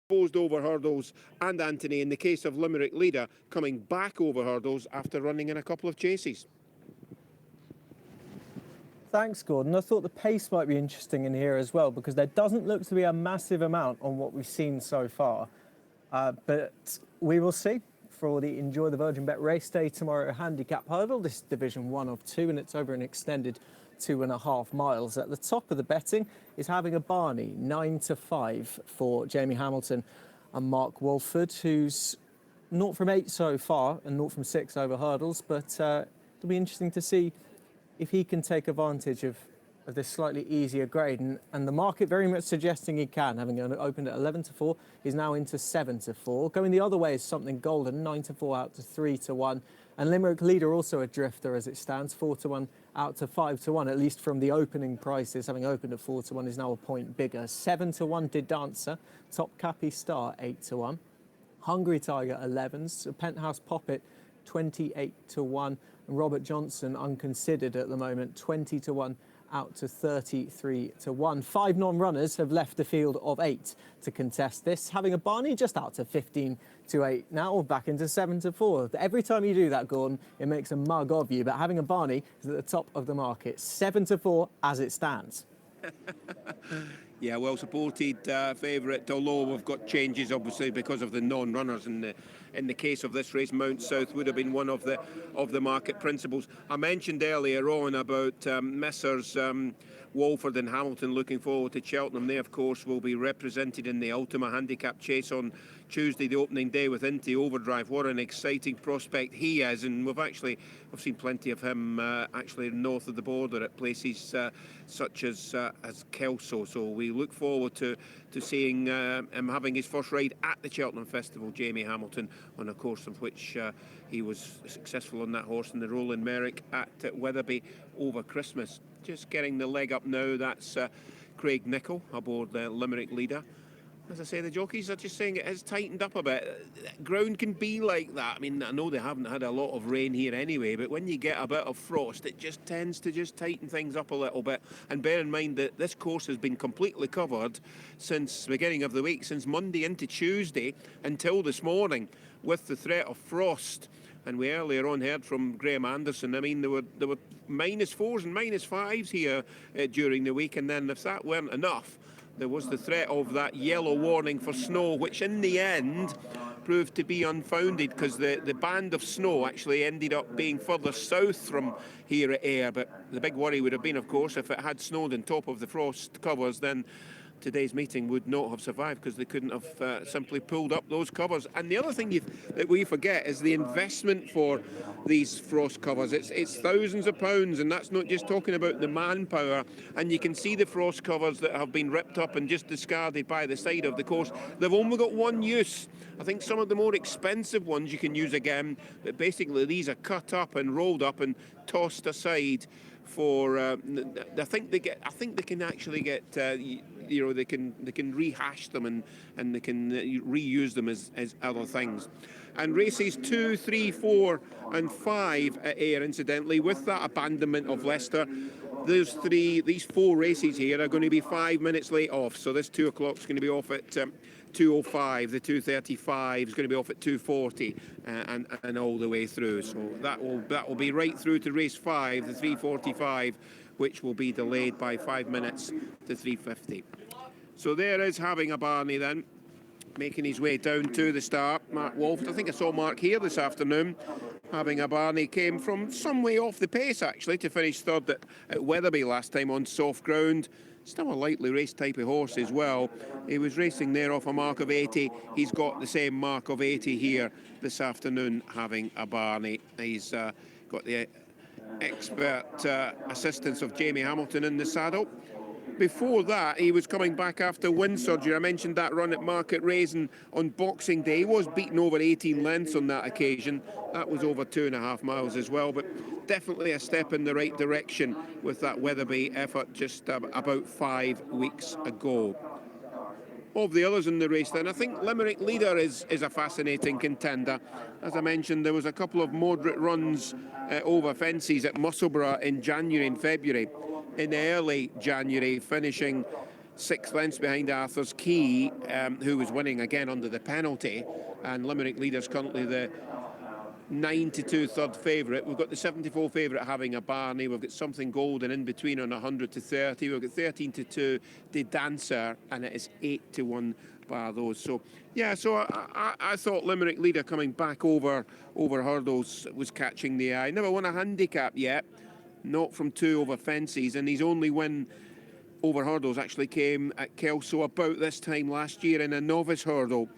exposed over hurdles, and Anthony, in the case of Limerick Leader, coming back over hurdles after running in a couple of chases. Thanks, Gordon. I thought the pace might be interesting in here as well, because there doesn't look to be a massive amount on what we've seen so far. But we will see for the Enjoy the Virgin Bet race day tomorrow handicap hurdle. This is Division 1 of 2, and it's over an extended 2.5 miles. At the top of the betting is Having a Barney, 9 to 5 for Jamie Hamilton and Mark Wolford, who's 0 from 8 so far and 0 from 6 over hurdles. But it'll be interesting to see if he can take advantage of this slightly easier grade, and the market very much suggesting he can. Having opened at 11 to 4, he's now into 7 to 4. Going the other way is Something Golden, 9 to 4 out to 3 to 1. And Limerick Leader also a drifter as it stands, 4 to 1 out to 5 to 1, at least from the opening prices. Having opened at 4 to 1 is now a point bigger. 7 to 1 Did Dancer, Top Cappy Star 8 to 1. Hungry Tiger 11s, Penthouse Poppet 28 to 1. And Robert Johnson unconsidered at the moment, 20 to 1 out to 33 to 1. 5 non-runners have left the field of 8 to contest this. Having a Barney just out to 15 to 8 now, back into 7 to 4. Every time you do that, Gordon, it makes a mug of you. But Having a Barney is at the top of the market, 7 to 4 as it stands. Yeah, well supported favourite, although we've got changes obviously because of the non-runners. In the case of this race, Mount South would have been one of the market principles. I mentioned earlier on about Messrs Walford and Hamilton looking forward to Cheltenham. They of course will be represented in the Ultima Handicap Chase on Tuesday, the opening day with Inti Overdrive. What an exciting prospect he is, and we've seen plenty of him actually north of the border at places such as Kelso. So we look forward to seeing him having his first ride at the Cheltenham Festival, Jamie Hamilton, on a course of which he was successful on that horse in the Roland Merrick at Wetherby over Christmas. Just getting the leg up now, that's Craig Nicholl aboard the Limerick Leader. As I say, the jockeys are just saying it has tightened up a bit. Ground can be like that. I mean, I know they haven't had a lot of rain here anyway, but when you get a bit of frost, it just tends to just tighten things up a little bit. And bear in mind that this course has been completely covered since the beginning of the week, since Monday into Tuesday until this morning, with the threat of frost. And we earlier on heard from Graham Anderson. I mean, there were -4s and -5s here during the week, and then if that weren't enough, there was the threat of that yellow warning for snow, which in the end proved to be unfounded because the band of snow actually ended up being further south from here at Ayr. But the big worry would have been, of course, if it had snowed on top of the frost covers, then today's meeting would not have survived because they couldn't have simply pulled up those covers. And the other thing that we forget is the investment for these frost covers. It's thousands of pounds, and that's not just talking about the manpower. And you can see the frost covers that have been ripped up and just discarded by the side of the course. They've only got one use. I think some of the more expensive ones you can use again, but basically these are cut up and rolled up and tossed aside for I think they can actually get they can rehash them and they can reuse them as other things. And races 2, 3, 4 and 5 at Ayr, incidentally, with that abandonment of Leicester, these 4 races here are going to be 5 minutes late off. So this 2 o'clock is going to be off at 2:05. The 2:35 is going to be off at 2:40, and all the way through. So that will be right through to race 5, the 3:45, which will be delayed by 5 minutes to 3:50. So there is Having a Barney then, making his way down to the start. Mark Wolford, I think I saw Mark here this afternoon. Having a Barney came from some way off the pace actually to finish third at Wetherby last time on soft ground. Still a lightly raced type of horse as well. He was racing there off a mark of 80. He's got the same mark of 80 here this afternoon, Having a Barney. He's got the expert assistance of Jamie Hamilton in the saddle. Before that, he was coming back after wind surgery. I mentioned that run at Market Raisin on Boxing Day. He was beaten over 18 lengths on that occasion. That was over 2.5 miles as well, but definitely a step in the right direction with that Wetherby effort just about 5 weeks ago. Of the others in the race then, I think Limerick Leader is a fascinating contender. As I mentioned, there was a couple of moderate runs over fences at Musselburgh in January and February. In early January, finishing 6 lengths behind Arthur's Key, who was winning again under the penalty. And Limerick Leader's currently the 9-2 third favourite. We've got the 74 favourite having a Barney. We've got Something Golden in between on 100-30. We've got 13-2 De Dancer, and it is 8-1 bar those. So yeah, so I thought Limerick Leader coming back over hurdles was catching the eye. Never won a handicap yet, not from 2 over fences, and his only win over hurdles actually came at Kelso about this time last year in a novice hurdle.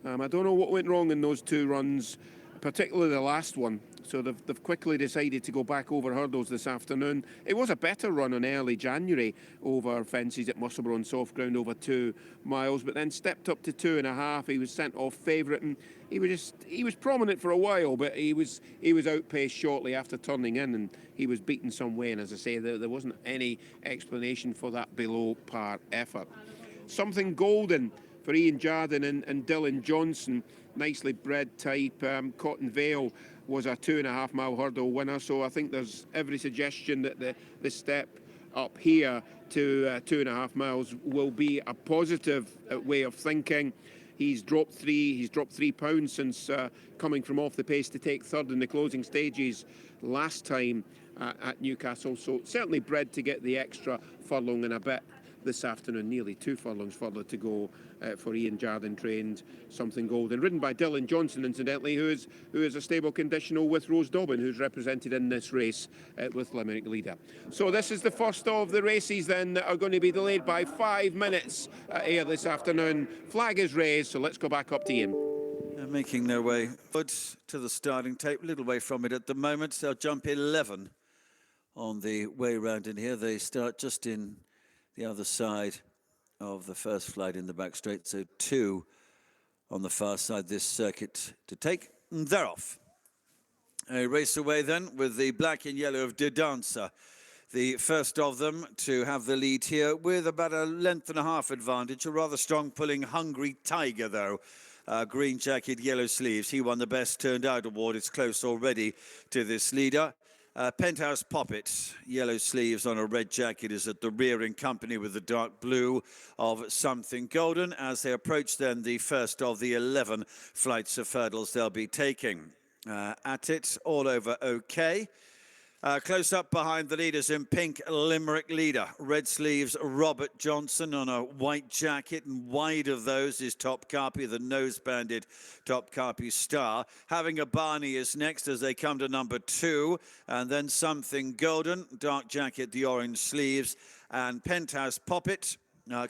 I don't know what went wrong in those 2 runs, particularly the last one. So they've quickly decided to go back over hurdles this afternoon. It was a better run in early January over fences at Musselburgh on soft ground over 2 miles, but then stepped up to 2.5. He was sent off favourite, and he was prominent for a while, but he was outpaced shortly after turning in, and he was beaten some way. And as I say, there wasn't any explanation for that below par effort. Something Golden for Ian Jardine and Dylan Johnson, nicely bred type. Cotton Vale was a 2.5 mile hurdle winner, so I think there's every suggestion that the step up here to 2.5 miles will be a positive way of thinking. He's dropped 3 pounds since coming from off the pace to take third in the closing stages last time at Newcastle, so certainly bred to get the extra furlong and a bit this afternoon. Nearly 2 furlongs further to go for Ian Jardine trained Something Golden, ridden by Dylan Johnson, incidentally, who is a stable conditional with Rose Dobbin, who's represented in this race with Limerick Leader. So this is the first of the races then that are going to be delayed by 5 minutes here this afternoon. Flag is raised, so let's go back up to Ian. They're making their way to the starting tape, a little way from it at the moment. They'll jump 11 on the way round in here. They start just in the other side of the first flight in the back straight, so 2 on the far side this circuit to take. And they're off. A race away then with the black and yellow of De Dancer, the first of them to have the lead here with about a 1.5 length advantage. A rather strong pulling Hungry Tiger though. Green jacket, yellow sleeves. He won the Best Turned Out award. It's close already to this leader. Penthouse Poppet, yellow sleeves on a red jacket, is at the rear in company with the dark blue of Something Golden as they approach then the first of the 11 flights of hurdles they'll be taking. At it, all over okay. Close up behind the leaders in pink, Limerick Leader. Red sleeves, Robert Johnson on a white jacket, and wide of those is Top Carpy, the nose-banded Top Carpy Star. Having a Barney is next as they come to number 2, and then Something Golden, dark jacket, the orange sleeves, and Penthouse Poppet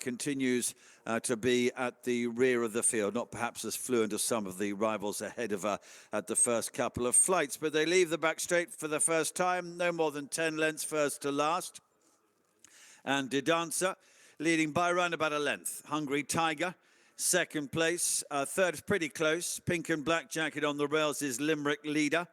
continues to be at the rear of the field, not perhaps as fluent as some of the rivals ahead of her at the first couple of flights, but they leave the back straight for the first time, no more than 10 lengths first to last. And De Dancer leading by around about a length. Hungry Tiger, second place. Third, pretty close. Pink and black jacket on the rails is Limerick Leader.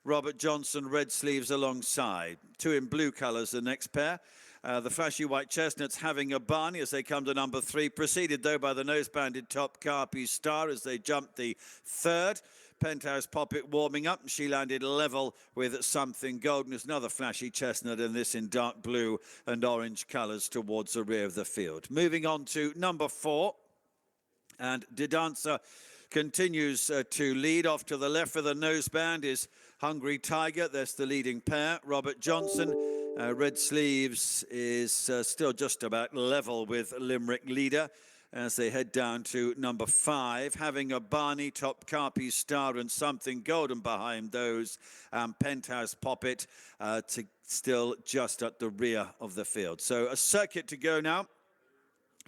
Robert Johnson, red sleeves alongside. 2 in blue colours, the next pair. The flashy white chestnuts having a Barney as they come to number 3, preceded though by the nose-banded Top Carpy Star as they jump the third. Penthouse Poppet warming up. She landed level with Something Golden. There's another flashy chestnut, and this in dark blue and orange colours towards the rear of the field. Moving on to number 4, and De Dancer continues to lead. Off to the left for the noseband is Hungry Tiger. That's the leading pair. Robert Johnson, red sleeves, is still just about level with Limerick Leader as they head down to number 5. Having a Barney, Top Carpy Star, and Something Golden behind those. Penthouse Poppet still just at the rear of the field. So a circuit to go now.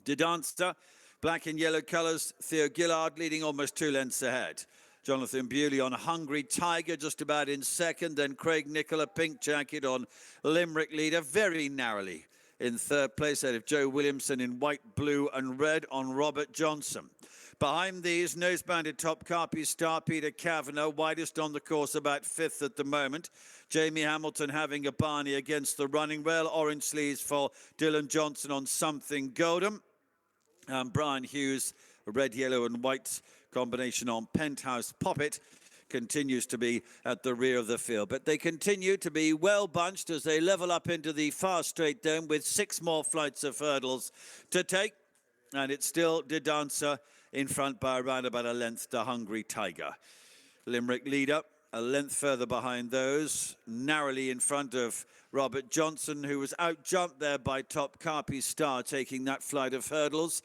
De Dancer, black and yellow colours. Theo Gillard leading almost 2 lengths ahead. Jonathan Bewley on Hungry Tiger, just about in second. Then Craig Nicola, pink jacket on Limerick Leader, very narrowly in third place out of Joe Williamson in white, blue and red on Robert Johnson. Behind these, nose-banded Top Carpy Star, Peter Kavanagh, widest on the course, about 5th at the moment. Jamie Hamilton having a Barney against the running rail. Orange sleeves for Dylan Johnson on Something Golden. Brian Hughes, red, yellow and white combination on Penthouse Poppet. continues to be at the rear of the field. But they continue to be well bunched as they level up into the far straight dome with 6 more flights of hurdles to take. And it's still De Dancer in front by around about a length to Hungry Tiger. Limerick leader a length further behind those, narrowly in front of Robert Johnson, who was out-jumped there by Top Carpi Star, taking that flight of hurdles.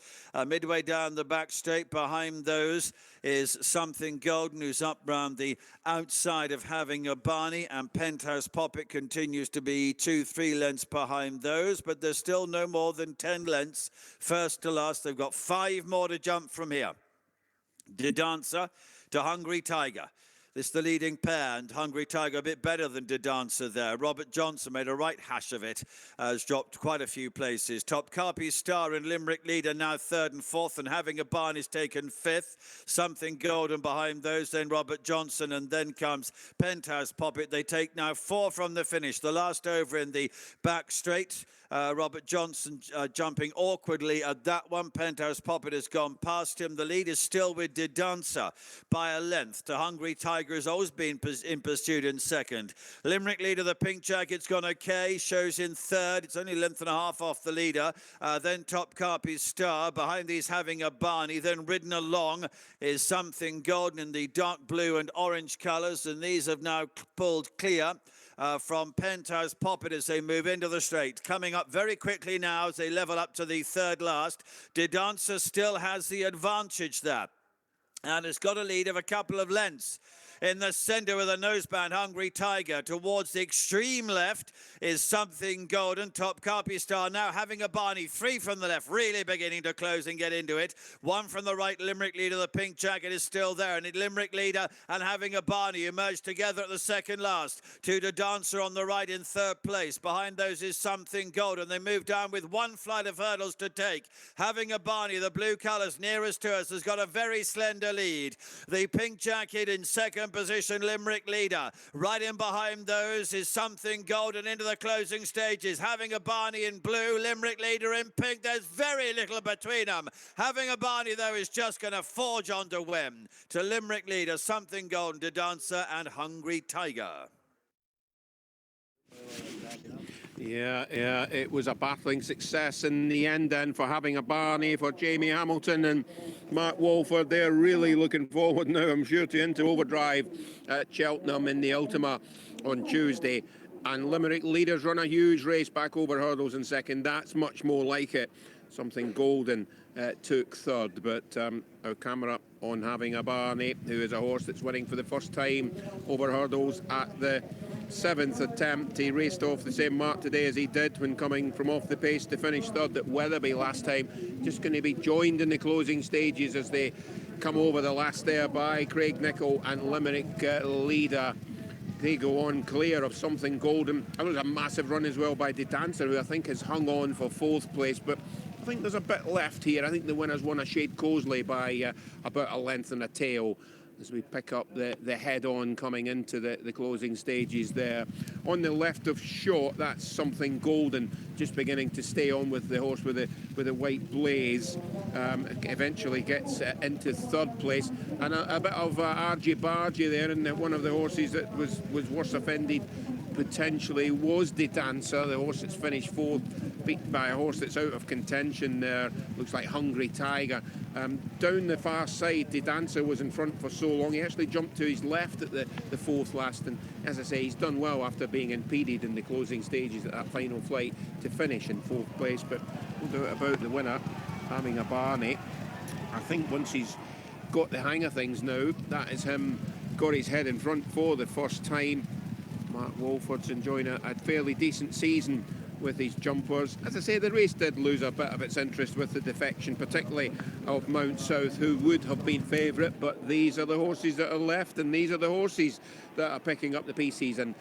Midway down the back straight behind those is Something Golden, who's up round the outside of Having a Barney, and Penthouse Poppet continues to be 2-3 lengths behind those, but there's still no more than 10 lengths first to last. They've got 5 more to jump from here. De Dancer to Hungry Tiger. This is the leading pair, and Hungry Tiger a bit better than De Dancer there. Robert Johnson made a right hash of it, has dropped quite a few places. Top Carpi Star and Limerick leader now 3rd and 4th, and Having a Barn is taken 5th. Something Golden behind those, then Robert Johnson, and then comes Penthouse Poppet. They take now 4 from the finish. The last over in the back straight. Robert Johnson jumping awkwardly at that one. Penthouse Poppet has gone past him. The lead is still with De Dancer by a length. To Hungry Tiger has always been in pursuit in 2nd. Limerick leader, the Pink Jacket's gone okay, shows in 3rd. It's only a length and a half off the leader. Then Top Carpi Star. Behind these Having a Barney. Then ridden along is Something Golden in the dark blue and orange colours, and these have now pulled clear from Penthouse Poppet as they move into the straight. Coming up very quickly now as they level up to the 3rd last. De Dancer still has the advantage there, and has got a lead of a couple of lengths. In the centre with a noseband, Hungry Tiger. Towards the extreme left is Something Golden. Top Carpi Star now Having a Barney. 3 from the left, really beginning to close and get into it. 1 from the right, Limerick leader, the Pink Jacket is still there. And Limerick leader and Having a Barney emerge together at the 2nd last. To De Dancer on the right in 3rd place. Behind those is Something Golden. They move down with 1 flight of hurdles to take. Having a Barney, the blue colours nearest to us, has got a very slender lead. The Pink Jacket in 2nd position, Limerick leader. Right in behind those is Something Golden into the closing stages. Having a Barney in blue, Limerick leader in pink. There's very little between them. Having a Barney, though, is just going to forge on to win. To Limerick leader, Something Golden, De Dancer and Hungry Tiger. Yeah, it was a battling success in the end then for Having a Barney, for Jamie Hamilton and Mark Walford. They're really looking forward now, I'm sure, to Into Overdrive at Cheltenham in the Ultima on Tuesday. And Limerick leaders run a huge race back over hurdles in 2nd. That's much more like it. Something Golden took 3rd, but our camera on Having a Barney, who is a horse that's winning for the first time over hurdles at the 7th attempt. He raced off the same mark today as he did when coming from off the pace to finish 3rd at Wetherby last time. Just going to be joined in the closing stages as they come over the last there by Craig Nicol and Limerick leader. They go on clear of Something Golden. That was a massive run as well by De Dancer, who I think has hung on for 4th place, but I think there's a bit left here. I think the winner's won a shade Cosley by about a length and a tail as we pick up the head-on coming into the closing stages there. On the left of shot, that's Something Golden, just beginning to stay on with the horse with a white blaze. Eventually gets into 3rd place. And a bit of argy-bargy there, and one of the horses that was worse offended potentially was De Dancer, the horse that's finished 4th, beat by a horse that's out of contention there. Looks like Hungry Tiger. Down the far side, De Dancer was in front for so long. He actually jumped to his left at the 4th last, and as I say, he's done well after being impeded in the closing stages at that final flight to finish in 4th place. But no doubt about the winner, Having a Barney. I think once he's got the hang of things now, that is him got his head in front for the first time. Mark Walford's enjoying a fairly decent season with his jumpers. As I say, the race did lose a bit of its interest with the defection, particularly of Mount South, who would have been favourite, but these are the horses that are left, and these are the horses that are picking up the pieces, and